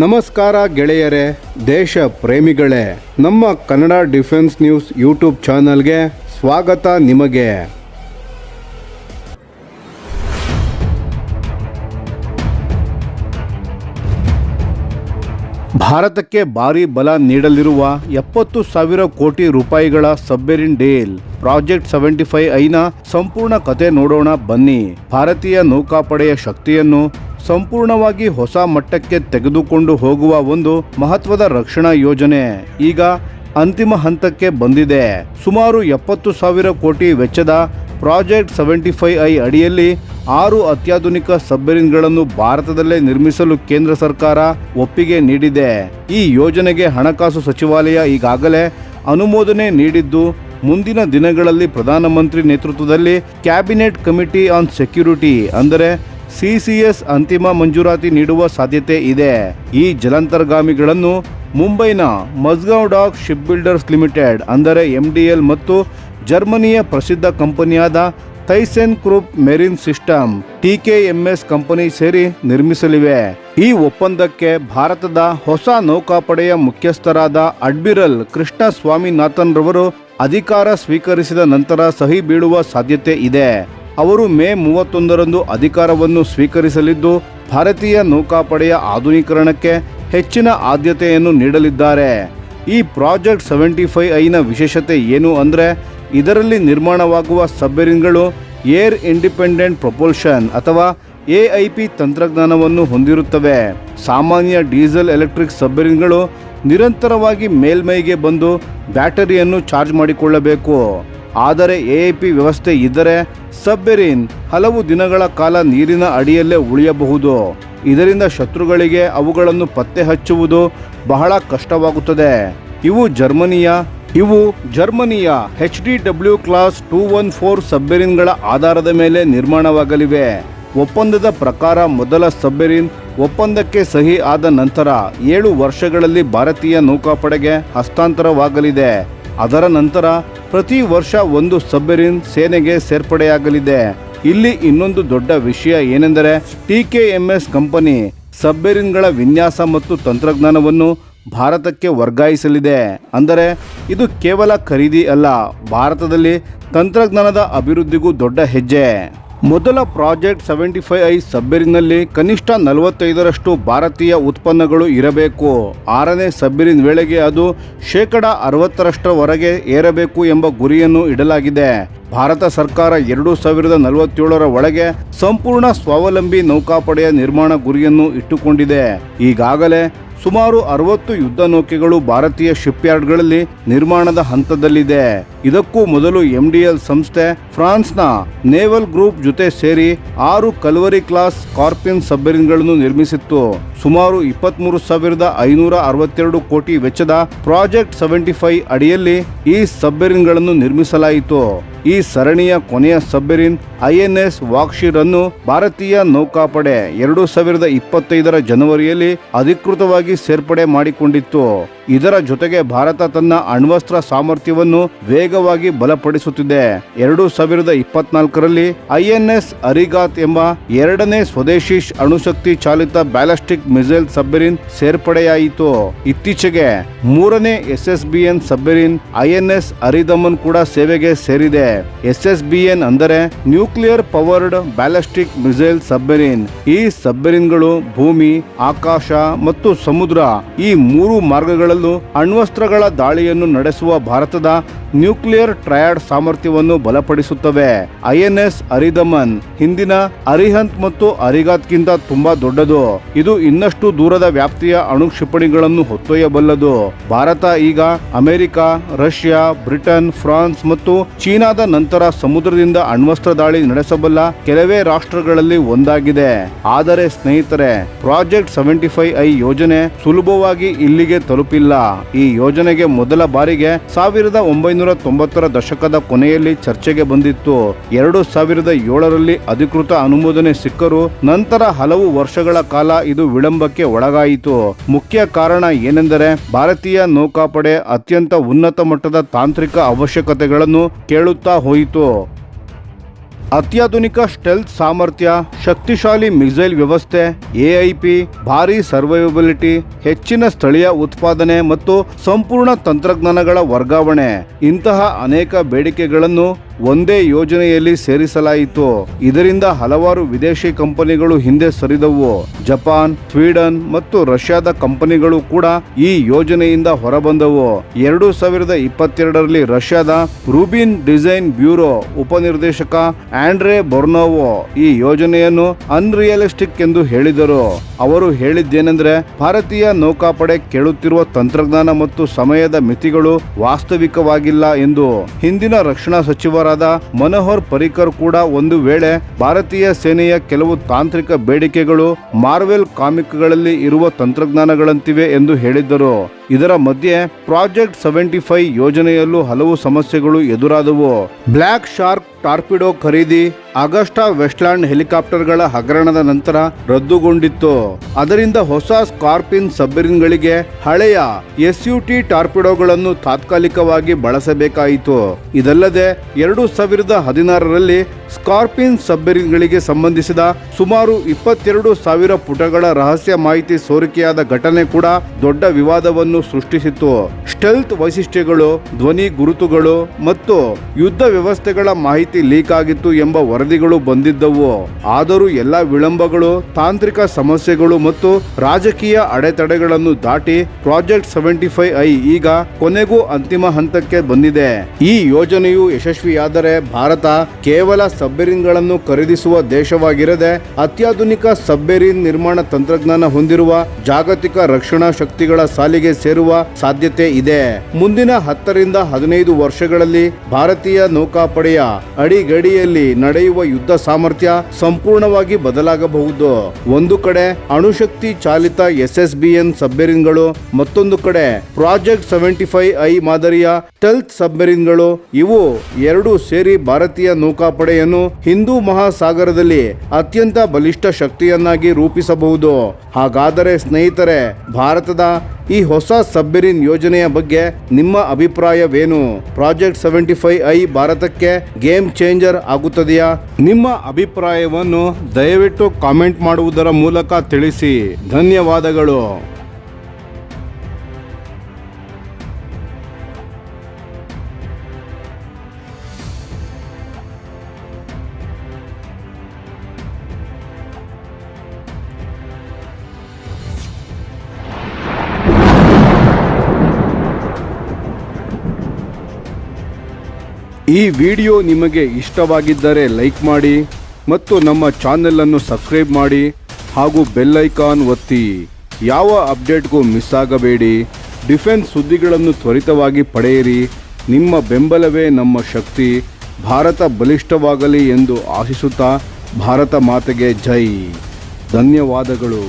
ನಮಸ್ಕಾರ ಗೆಳೆಯರೇ, ದೇಶ ಪ್ರೇಮಿಗಳೇ, ನಮ್ಮ ಕನ್ನಡ ಡಿಫೆನ್ಸ್ ನ್ಯೂಸ್ ಯೂಟ್ಯೂಬ್ ಚಾನಲ್ಗೆ ಸ್ವಾಗತ ನಿಮಗೆ. ಭಾರತಕ್ಕೆ ಭಾರಿ ಬಲ ನೀಡಲಿರುವ 70,000 ಕೋಟಿ ರೂಪಾಯಿಗಳ ಸಬ್ಮೆರಿನ್ ಡೀಲ್ ಪ್ರಾಜೆಕ್ಟ್ 75ಐನ ಸಂಪೂರ್ಣ ಕತೆ ನೋಡೋಣ ಬನ್ನಿ. ಭಾರತೀಯ ನೌಕಾಪಡೆಯ ಶಕ್ತಿಯನ್ನು ಸಂಪೂರ್ಣವಾಗಿ ಹೊಸ ಮಟ್ಟಕ್ಕೆ ತೆಗೆದುಕೊಂಡು ಹೋಗುವ ಒಂದು ಮಹತ್ವದ ರಕ್ಷಣಾ ಯೋಜನೆ ಈಗ ಅಂತಿಮ ಹಂತಕ್ಕೆ ಬಂದಿದೆ. ಸುಮಾರು 70,000 ಕೋಟಿ ವೆಚ್ಚದ ಪ್ರಾಜೆಕ್ಟ್ 75ಐ ಅಡಿಯಲ್ಲಿ 6 ಅತ್ಯಾಧುನಿಕ ಸಬ್ಮೆರಿನ್ಗಳನ್ನು ಭಾರತದಲ್ಲೇ ನಿರ್ಮಿಸಲು ಕೇಂದ್ರ ಸರ್ಕಾರ ಒಪ್ಪಿಗೆ ನೀಡಿದೆ. ಈ ಯೋಜನೆಗೆ ಹಣಕಾಸು ಸಚಿವಾಲಯ ಈಗಾಗಲೇ ಅನುಮೋದನೆ ನೀಡಿದ್ದು, ಮುಂದಿನ ದಿನಗಳಲ್ಲಿ ಪ್ರಧಾನಮಂತ್ರಿ ನೇತೃತ್ವದಲ್ಲಿ ಕ್ಯಾಬಿನೆಟ್ ಕಮಿಟಿ ಆನ್ ಸೆಕ್ಯೂರಿಟಿ ಅಂದರೆ CCS ಅಂತಿಮ ಮಂಜೂರಾತಿ ನೀಡುವ ಸಾಧ್ಯತೆ ಇದೆ. ಈ ಜಲಾಂತರ್ಗಾಮಿಗಳನ್ನು ಮುಂಬೈನ Mazagon dock ship builders limited ಅಂದರೆ MDL ಮತ್ತು ಜರ್ಮನಿಯ ಪ್ರಸಿದ್ಧ ಕಂಪನಿಯಾದ Thyssen group marine system TKMS company ಸೇರಿ ನಿರ್ಮಿಸಲಿವೆ. ಈ ಒಪ್ಪಂದಕ್ಕೆ ಭಾರತದ ಹೊಸ ನೌಕಾಪಡೆಯ ಮುಖ್ಯಸ್ಥರಾದ ಅಡ್ಮಿರಲ್ ಕೃಷ್ಣ ಸ್ವಾಮಿನಾಥನ್ ರವರು ಅಧಿಕಾರ ಸ್ವೀಕರಿಸಿದ ನಂತರ ಸಹಿ ಬೀಳುವ ಸಾಧ್ಯತೆ ಇದೆ. ಅವರು ಮೇ 31ರಂದು ಅಧಿಕಾರವನ್ನು ಸ್ವೀಕರಿಸಲಿದ್ದು, ಭಾರತೀಯ ನೌಕಾಪಡೆಯ ಆಧುನೀಕರಣಕ್ಕೆ ಹೆಚ್ಚಿನ ಆದ್ಯತೆಯನ್ನು ನೀಡಲಿದ್ದಾರೆ. ಈ ಪ್ರಾಜೆಕ್ಟ್ 75ಐನ ವಿಶೇಷತೆ ಏನು ಅಂದರೆ, ಇದರಲ್ಲಿ ನಿರ್ಮಾಣವಾಗುವ ಸಬ್ಮೆರಿನ್ಗಳು ಏರ್ ಇಂಡಿಪೆಂಡೆಂಟ್ ಪ್ರೊಪಲ್ಷನ್ ಅಥವಾ AIP ತಂತ್ರಜ್ಞಾನವನ್ನು ಹೊಂದಿರುತ್ತವೆ. ಸಾಮಾನ್ಯ ಡೀಸೆಲ್ ಎಲೆಕ್ಟ್ರಿಕ್ ಸಬ್ಮೆರಿನ್ಗಳು ನಿರಂತರವಾಗಿ ಮೇಲ್ಮೈಗೆ ಬಂದು ಬ್ಯಾಟರಿಯನ್ನು ಚಾರ್ಜ್ ಮಾಡಿಕೊಳ್ಳಬೇಕು. ಆದರೆ AIP ವ್ಯವಸ್ಥೆ ಇದ್ದರೆ ಸಬ್ಮೆರಿನ್ ಹಲವು ದಿನಗಳ ಕಾಲ ನೀರಿನ ಅಡಿಯಲ್ಲೇ ಉಳಿಯಬಹುದು. ಇದರಿಂದ ಶತ್ರುಗಳಿಗೆ ಅವುಗಳನ್ನು ಪತ್ತೆ ಹಚ್ಚುವುದು ಬಹಳ ಕಷ್ಟವಾಗುತ್ತದೆ. ಇವು ಜರ್ಮನಿಯ HDW ಕ್ಲಾಸ್ 214 ಸಬ್ಮೆರಿನ್ಗಳ ಆಧಾರದ ಮೇಲೆ ನಿರ್ಮಾಣವಾಗಲಿವೆ. ಒಪ್ಪಂದದ ಪ್ರಕಾರ ಮೊದಲ ಸಬ್ಮೆರಿನ್ ಒಪ್ಪಂದಕ್ಕೆ ಸಹಿ ಆದ ನಂತರ 7 ವರ್ಷಗಳಲ್ಲಿ ಭಾರತೀಯ ನೌಕಾಪಡೆಗೆ ಹಸ್ತಾಂತರವಾಗಲಿದೆ. ಅದರ ನಂತರ ಪ್ರತಿ ವರ್ಷ ಒಂದು ಸಬ್ಮೆರಿನ್ ಸೇನೆಗೆ ಸೇರ್ಪಡೆಯಾಗಲಿದೆ. ಇಲ್ಲಿ ಇನ್ನೊಂದು ದೊಡ್ಡ ವಿಷಯ ಏನೆಂದರೆ, TKMS ಕಂಪನಿ ಸಬ್ಮೆರಿನ್ಗಳ ವಿನ್ಯಾಸ ಮತ್ತು ತಂತ್ರಜ್ಞಾನವನ್ನು ಭಾರತಕ್ಕೆ ವರ್ಗಾಯಿಸಲಿದೆ. ಅಂದರೆ ಇದು ಕೇವಲ ಖರೀದಿ ಅಲ್ಲ, ಭಾರತದಲ್ಲಿ ತಂತ್ರಜ್ಞಾನದ ಅಭಿವೃದ್ಧಿಗೂ ದೊಡ್ಡ ಹೆಜ್ಜೆ. ಮೊದಲ ಪ್ರಾಜೆಕ್ಟ್ 75ಐ ಸಬ್ಮೆರಿನ್ನಲ್ಲಿ ಕನಿಷ್ಠ 45ರಷ್ಟು ಭಾರತೀಯ ಉತ್ಪನ್ನಗಳು ಇರಬೇಕು. 6ನೇ ಸಬ್ಮೆರಿನ್ ವೇಳೆಗೆ ಅದು 60%ರಷ್ಟರವರೆಗೆ ಏರಬೇಕು ಎಂಬ ಗುರಿಯನ್ನು ಇಡಲಾಗಿದೆ. ಭಾರತ ಸರ್ಕಾರ 2047ರ ಒಳಗೆ ಸಂಪೂರ್ಣ ಸ್ವಾವಲಂಬಿ ನೌಕಾಪಡೆಯ ನಿರ್ಮಾಣ ಗುರಿಯನ್ನು ಇಟ್ಟುಕೊಂಡಿದೆ. ಈಗಾಗಲೇ ಸುಮಾರು 60 ಯುದ್ಧ ನೌಕೆಗಳು ಭಾರತೀಯ ಶಿಪ್ಯಾರ್ಡ್ಗಳಲ್ಲಿ ನಿರ್ಮಾಣದ ಹಂತದಲ್ಲಿದೆ. ಇದಕ್ಕೂ ಮೊದಲು MDL ಸಂಸ್ಥೆ ಫ್ರಾನ್ಸ್ನ ನೇವಲ್ ಗ್ರೂಪ್ ಜೊತೆ ಸೇರಿ 6 ಕಲ್ವರಿ ಕ್ಲಾಸ್ ಸ್ಕಾರ್ಪಿಯನ್ ಸಬ್ಮೆರಿನ್ಗಳನ್ನು ನಿರ್ಮಿಸಿತ್ತು. ಸುಮಾರು 23,562 ಕೋಟಿ ವೆಚ್ಚದ ಪ್ರಾಜೆಕ್ಟ್ 75 ಅಡಿಯಲ್ಲಿ ಈ ಸಬ್ಮೆರಿನ್ಗಳನ್ನು ನಿರ್ಮಿಸಲಾಯಿತು. ಈ ಸರಣಿಯ ಕೊನೆಯ ಸಬ್ಮೆರಿನ್ INS ವಾಕ್ಷಿರ್ ಅನ್ನು ಭಾರತೀಯ ನೌಕಾಪಡೆ 2025ರ ಜನವರಿಯಲ್ಲಿ ಅಧಿಕೃತವಾಗಿ ಸೇರ್ಪಡೆ ಮಾಡಿಕೊಂಡಿತ್ತು. ಇದರ ಜೊತೆಗೆ ಭಾರತ ತನ್ನ ಅಣ್ವಸ್ತ್ರ ಸಾಮರ್ಥ್ಯವನ್ನು ವೇಗವಾಗಿ ಬಲಪಡಿಸುತ್ತಿದೆ. 2024ರಲ್ಲಿ INS ಅರಿಗಾತ್ ಎಂಬ 2ನೇ ಸ್ವದೇಶಿ ಅಣುಶಕ್ತಿ ಚಾಲಿತ ಬ್ಯಾಲಿಸ್ಟಿಕ್ ಮಿಸೈಲ್ ಸಬ್ಮೆರಿನ್ ಸೇರ್ಪಡೆಯಾಯಿತು. ಇತ್ತೀಚೆಗೆ 3ನೇ SSBN ಸಬ್ಮೆರಿನ್ INS ಅರಿದಮನ್ ಕೂಡ ಸೇವೆಗೆ ಸೇರಿದೆ. SSBN ಅಂದರೆ nuclear powered ballistic missile submarine. ಈ ಸಬ್ಮೆರಿನ್ಗಳು ಭೂಮಿ, ಆಕಾಶ ಮತ್ತು ಸಮುದ್ರ ಈ 3 ಮಾರ್ಗಗಳಲ್ಲೂ ಅಣ್ವಸ್ತ್ರಗಳ ದಾಳಿಯನ್ನು ನಡೆಸುವ ಭಾರತದ ನ್ಯೂಕ್ಲಿಯರ್ ಟ್ರಯಾಡ್ ಸಾಮರ್ಥ್ಯವನ್ನು ಬಲಪಡಿಸುತ್ತವೆ. INS ಅರಿದಮನ್ ಹಿಂದಿನ ಅರಿಹಂತ್ ಮತ್ತು ಅರಿಗಾತ್ಗಿಂತ ತುಂಬಾ ದೊಡ್ಡದು. ಇದು ಇನ್ನಷ್ಟು ದೂರದ ವ್ಯಾಪ್ತಿಯ ಅಣು ಕ್ಷಿಪಣಿಗಳನ್ನು ಹೊತ್ತೊಯ್ಯಬಲ್ಲದು. ಭಾರತ ಈಗ ಅಮೆರಿಕ, ರಷ್ಯಾ, ಬ್ರಿಟನ್, ಫ್ರಾನ್ಸ್ ಮತ್ತು ಚೀನಾದ ನಂತರ ಸಮುದ್ರದಿಂದ ಅಣ್ವಸ್ತ್ರ ದಾಳಿ ನಡೆಸಬಲ್ಲ ಕೆಲವೇ ರಾಷ್ಟ್ರಗಳಲ್ಲಿ ಒಂದಾಗಿದೆ. ಆದರೆ ಸ್ನೇಹಿತರೆ, ಪ್ರಾಜೆಕ್ಟ್ 75ಐ ಯೋಜನೆ ಸುಲಭವಾಗಿ ಇಲ್ಲಿಗೆ ತಲುಪಿಲ್ಲ. ಈ ಯೋಜನೆಗೆ ಮೊದಲ ಬಾರಿಗೆ 1990ರ ದಶಕದ ಕೊನೆಯಲ್ಲಿ ಚರ್ಚೆಗೆ ಬಂದಿತ್ತು. 2007ರಲ್ಲಿ ಅಧಿಕೃತ ಅನುಮೋದನೆ ಸಿಕ್ಕರೂ ನಂತರ ಹಲವು ವರ್ಷಗಳ ಕಾಲ ಇದು ವಿಳಂಬಕ್ಕೆ ಒಳಗಾಯಿತು. ಮುಖ್ಯ ಕಾರಣ ಏನೆಂದರೆ, ಭಾರತೀಯ ನೌಕಾಪಡೆ ಅತ್ಯಂತ ಉನ್ನತ ಮಟ್ಟದ ತಾಂತ್ರಿಕ ಅವಶ್ಯಕತೆಗಳನ್ನು ಕೇಳುತ್ತಾ ಹೋಯಿತು. ಅತ್ಯಾಧುನಿಕ ಸ್ಟೆಲ್ತ್ ಸಾಮರ್ಥ್ಯ, ಶಕ್ತಿಶಾಲಿ ಮಿಸೈಲ್ ವ್ಯವಸ್ಥೆ, ಎಐಪಿ, ಭಾರೀ ಸರ್ವೈವಬಿಲಿಟಿ, ಹೆಚ್ಚಿನ ಸ್ಥಳೀಯ ಉತ್ಪಾದನೆ ಮತ್ತು ಸಂಪೂರ್ಣ ತಂತ್ರಜ್ಞಾನಗಳ ವರ್ಗಾವಣೆ ಇಂತಹ ಅನೇಕ ಬೇಡಿಕೆಗಳನ್ನು ಒಂದೇ ಯೋಜನೆಯಲ್ಲಿ ಸೇರಿಸಲಾಯಿತು. ಇದರಿಂದ ಹಲವಾರು ವಿದೇಶಿ ಕಂಪನಿಗಳು ಹಿಂದೆ ಸರಿದವು. ಜಪಾನ್, ಸ್ವೀಡನ್ ಮತ್ತು ರಷ್ಯಾದ ಕಂಪನಿಗಳು ಕೂಡ ಈ ಯೋಜನೆಯಿಂದ ಹೊರಬಂದವು. 2022ರಲ್ಲಿ ರಷ್ಯಾದ ರೂಬಿನ್ ಡಿಸೈನ್ ಬ್ಯೂರೋ ಉಪನಿರ್ದೇಶಕ ಆಂಡ್ರೆ ಬರ್ನೋವೋ ಈ ಯೋಜನೆಯನ್ನು ಅನ್ರಿಯಲಿಸ್ಟಿಕ್ ಎಂದು ಹೇಳಿದರು. ಅವರು ಹೇಳಿದ್ದೇನೆಂದ್ರೆ, ಭಾರತೀಯ ನೌಕಾಪಡೆ ಕೇಳುತ್ತಿರುವ ತಂತ್ರಜ್ಞಾನ ಮತ್ತು ಸಮಯದ ಮಿತಿಗಳು ವಾಸ್ತವಿಕವಾಗಿಲ್ಲ ಎಂದು. ಹಿಂದಿನ ರಕ್ಷಣಾ ಸಚಿವರಾದ ಮನೋಹರ್ ಪರಿಕರ್ ಕೂಡ ಒಂದು ವೇಳೆ ಭಾರತೀಯ ಸೇನೆಯ ಕೆಲವು ತಾಂತ್ರಿಕ ಬೇಡಿಕೆಗಳು ಮಾರ್ವೆಲ್ ಕಾಮಿಕ್ಗಳಲ್ಲಿ ಇರುವ ತಂತ್ರಜ್ಞಾನಗಳಂತಿವೆ ಎಂದು ಹೇಳಿದ್ದರು. ಇದರ ಮಧ್ಯೆ ಪ್ರಾಜೆಕ್ಟ್ 75 ಯೋಜನೆಯಲ್ಲೂ ಹಲವು ಸಮಸ್ಯೆಗಳು ಎದುರಾದವು. ಬ್ಲ್ಯಾಕ್ ಶಾರ್ಕ್ ಟಾರ್ಪಿಡೋ ಖರೀದಿ ಅಗಸ್ಟಾ ವೆಸ್ಟ್ಲ್ಯಾಂಡ್ ಹೆಲಿಕಾಪ್ಟರ್ಗಳ ಹಗರಣದ ನಂತರ ರದ್ದುಗೊಂಡಿತ್ತು. ಅದರಿಂದ ಹೊಸ ಸ್ಕಾರ್ಪಿನ್ ಸಬ್ಮರೀನ್ಗಳಿಗೆ ಹಳೆಯ ಎಸ್ಯುಟಿ ಟಾರ್ಪಿಡೋಗಳನ್ನು ತಾತ್ಕಾಲಿಕವಾಗಿ ಬಳಸಬೇಕಾಯಿತು. ಇದಲ್ಲದೆ 2016ರಲ್ಲಿ ಸ್ಕಾರ್ಪಿನ್ ಸಬ್ಮರೀನ್ಗಳಿಗೆ ಸಂಬಂಧಿಸಿದ ಸುಮಾರು 22,000 ಪುಟಗಳ ರಹಸ್ಯ ಮಾಹಿತಿ ಸೋರಿಕೆಯಾದ ಘಟನೆ ಕೂಡ ದೊಡ್ಡ ವಿವಾದವನ್ನು ಸೃಷ್ಟಿಸಿತು. ಸ್ಟೆಲ್ತ್ ವೈಶಿಷ್ಟ್ಯಗಳು, ಧ್ವನಿ ಗುರುತುಗಳು ಮತ್ತು ಯುದ್ಧ ವ್ಯವಸ್ಥೆಗಳ ಮಾಹಿತಿ ಲೀಕ್ ಆಗಿತ್ತು ಎಂಬ ವರದಿಗಳು ಬಂದಿದ್ದವು. ಆದರೂ ಎಲ್ಲ ವಿಳಂಬಗಳು, ತಾಂತ್ರಿಕ ಸಮಸ್ಯೆಗಳು ಮತ್ತು ರಾಜಕೀಯ ಅಡೆತಡೆಗಳನ್ನು ದಾಟಿ ಪ್ರಾಜೆಕ್ಟ್ 75 ಈಗ ಕೊನೆಗೂ ಅಂತಿಮ ಹಂತಕ್ಕೆ ಬಂದಿದೆ. ಈ ಯೋಜನೆಯು ಯಶಸ್ವಿಯಾದರೆ ಭಾರತ ಕೇವಲ ಸಬ್ಮೆರಿನ್ಗಳನ್ನು ಖರೀದಿಸುವ ದೇಶವಾಗಿರದೆ ಅತ್ಯಾಧುನಿಕ ಸಬ್ಮೆರಿನ್ ನಿರ್ಮಾಣ ತಂತ್ರಜ್ಞಾನ ಹೊಂದಿರುವ ಜಾಗತಿಕ ರಕ್ಷಣಾ ಶಕ್ತಿಗಳ ಸಾಲಿಗೆ ಸೇರುವ ಸಾಧ್ಯತೆ ಇದೆ. ಮುಂದಿನ 10 ರಿಂದ 15 ವರ್ಷಗಳಲ್ಲಿ ಭಾರತೀಯ ನೌಕಾಪಡೆಯ ಅಡಿಗಡಿಯಲ್ಲಿ ನಡೆಯುವ ಯುದ್ಧ ಸಾಮರ್ಥ್ಯ ಸಂಪೂರ್ಣವಾಗಿ ಬದಲಾಗಬಹುದು. ಒಂದು ಕಡೆ ಅಣುಶಕ್ತಿ ಚಾಲಿತ SSBN ಸಬ್ಮೆರಿನ್ಗಳು, ಮತ್ತೊಂದು ಕಡೆ ಪ್ರಾಜೆಕ್ಟ್ 75 ಮಾದರಿಯ ಸ್ಟೆಲ್ತ್ ಸಬ್ಮೆರಿನ್ಗಳು. ಇವು ಎರಡು ಸೇರಿ ಭಾರತೀಯ ನೌಕಾಪಡೆಯನ್ನು ಹಿಂದೂ ಮಹಾಸಾಗರದಲ್ಲಿ ಅತ್ಯಂತ ಬಲಿಷ್ಠ ಶಕ್ತಿಯನ್ನಾಗಿ ರೂಪಿಸಬಹುದು. ಹಾಗಾದರೆ ಸ್ನೇಹಿತರೆ, ಭಾರತದ ಈ ಹೊಸ ಸಬ್ಮೆರಿನ್ ಯೋಜನೆಯ ಬಗ್ಗೆ ನಿಮ್ಮ ಅಭಿಪ್ರಾಯವೇನು? ಪ್ರಾಜೆಕ್ಟ್ 75 ಭಾರತಕ್ಕೆ ಗೇಮ್ ಚೇಂಜರ್ ಆಗುತ್ತದೆಯಾ? ನಿಮ್ಮ ಅಭಿಪ್ರಾಯವನ್ನು ದಯವಿಟ್ಟು ಕಾಮೆಂಟ್ ಮಾಡುವುದರ ಮೂಲಕ ತಿಳಿಸಿ. ಧನ್ಯವಾದಗಳು. ಈ ವಿಡಿಯೋ ನಿಮಗೆ ಇಷ್ಟವಾಗಿದ್ದರೆ ಲೈಕ್ ಮಾಡಿ ಮತ್ತು ನಮ್ಮ ಚಾನೆಲನ್ನು ಸಬ್ಸ್ಕ್ರೈಬ್ ಮಾಡಿ ಹಾಗೂ ಬೆಲ್ ಐಕಾನ್ ಒತ್ತಿ. ಯಾವ ಅಪ್ಡೇಟ್ಗೂ ಮಿಸ್ ಆಗಬೇಡಿ. ಡಿಫೆನ್ಸ್ ಸುದ್ದಿಗಳನ್ನು ತ್ವರಿತವಾಗಿ ಪಡೆಯಿರಿ. ನಿಮ್ಮ ಬೆಂಬಲವೇ ನಮ್ಮ ಶಕ್ತಿ. ಭಾರತ ಬಲಿಷ್ಠವಾಗಲಿ ಎಂದು ಆಶಿಸುತ್ತಾ ಭಾರತ ಮಾತೆಗೆ ಜೈ. ಧನ್ಯವಾದಗಳು.